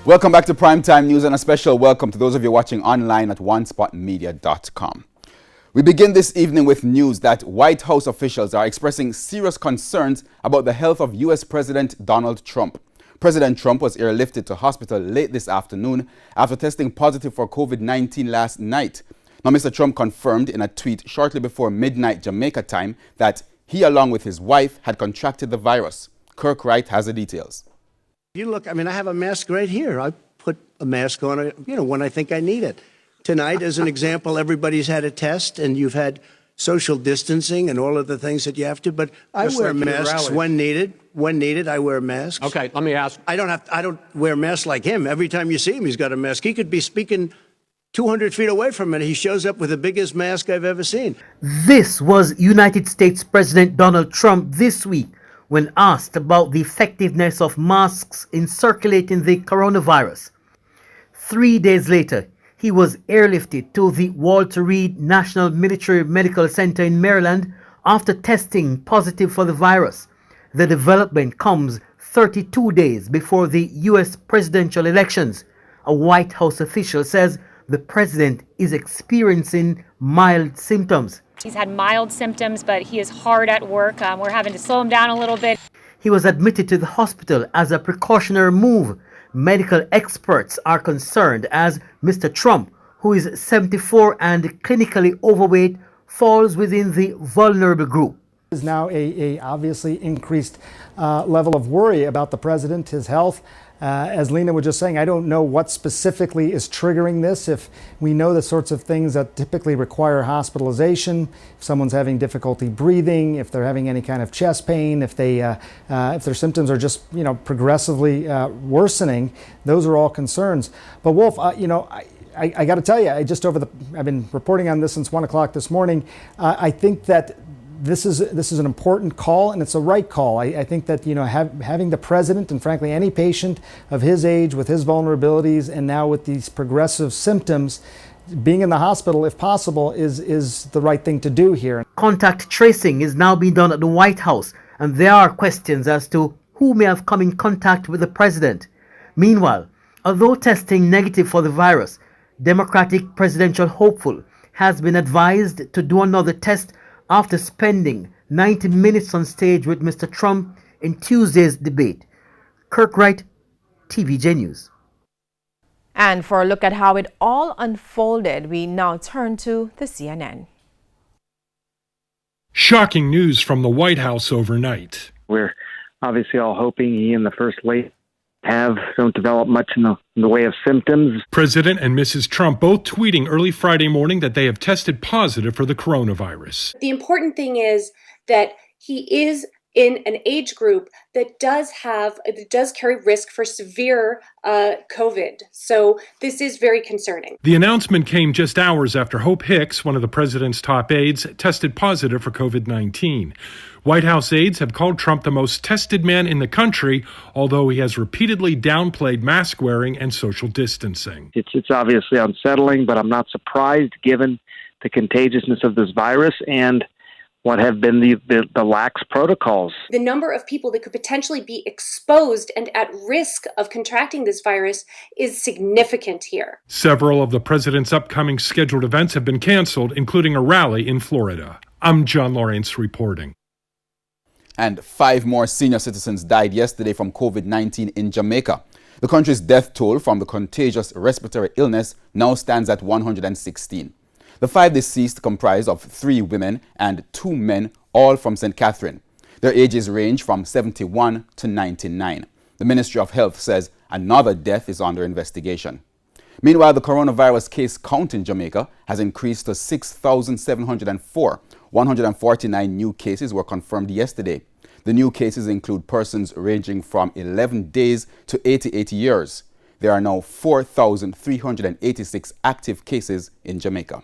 Welcome back to Primetime News, and a special welcome to those of you watching online at onespotmedia.com. We begin this evening with news that White House officials are expressing serious concerns about the health of U.S. President Donald Trump. President Trump was airlifted to hospital late this afternoon after testing positive for COVID-19 last night. Now, Mr. Trump confirmed in a tweet shortly before midnight Jamaica time that he, along with his wife, had contracted the virus. Kirk Wright has the details. You look, I have a mask right here. I put a mask on, when I think I need it. Tonight, as an example, everybody's had a test and you've had social distancing and all of the things that you have to, but I wear masks when needed. When needed, I wear masks. Okay, let me ask. I don't wear masks like him. Every time you see him, he's got a mask. He could be speaking 200 feet away from it. He shows up with the biggest mask I've ever seen. This was United States President Donald Trump this week when asked about the effectiveness of masks in circulating the coronavirus. 3 days later, he was airlifted to the Walter Reed National Military Medical Center in Maryland after testing positive for the virus. The development comes 32 days before the U.S. presidential elections. A White House official says the president is experiencing mild symptoms. He's had mild symptoms, but he is hard at work. We're having to slow him down a little bit. He was admitted to the hospital as a precautionary move. Medical experts are concerned as Mr. Trump, who is 74 and clinically overweight, falls within the vulnerable group. There's now a obviously increased level of worry about the president, his health. As Lena was just saying, I don't know what specifically is triggering this. If we know the sorts of things that typically require hospitalization, if someone's having difficulty breathing, if they're having any kind of chest pain, if their symptoms are just progressively worsening, those are all concerns. But Wolf, I got to tell you, I've been reporting on this since 1 o'clock this morning. I think that this is an important call, and it's a right call. I think that having the president and frankly any patient of his age with his vulnerabilities and now with these progressive symptoms, being in the hospital if possible is the right thing to do here. Contact tracing is now being done at the White House, and there are questions as to who may have come in contact with the president. Meanwhile, although testing negative for the virus, Democratic presidential hopeful has been advised to do another test after spending 90 minutes on stage with Mr. Trump in Tuesday's debate. Kirk Wright, TVJ News. And for a look at how it all unfolded, we now turn to the CNN. Shocking news from the White House overnight. We're obviously all hoping he and the First Lady don't develop much in the way of symptoms. President and Mrs. Trump both tweeting early Friday morning that they have tested positive for the coronavirus. The important thing is that he is in an age group that does carry risk for severe COVID. So this is very concerning. The announcement came just hours after Hope Hicks, one of the president's top aides, tested positive for COVID-19. White House aides have called Trump the most tested man in the country, although he has repeatedly downplayed mask wearing and social distancing. It's obviously unsettling, but I'm not surprised given the contagiousness of this virus and what have been the lax protocols. The number of people that could potentially be exposed and at risk of contracting this virus is significant here. Several of the president's upcoming scheduled events have been canceled, including a rally in Florida. I'm John Lawrence reporting. And 5 more senior citizens died yesterday from COVID-19 in Jamaica. The country's death toll from the contagious respiratory illness now stands at 116. The 5 deceased comprise of 3 women and 2 men, all from St. Catherine. Their ages range from 71 to 99. The Ministry of Health says another death is under investigation. Meanwhile, the coronavirus case count in Jamaica has increased to 6,704. 149 new cases were confirmed yesterday. The new cases include persons ranging from 11 days to 88 years. There are now 4,386 active cases in Jamaica.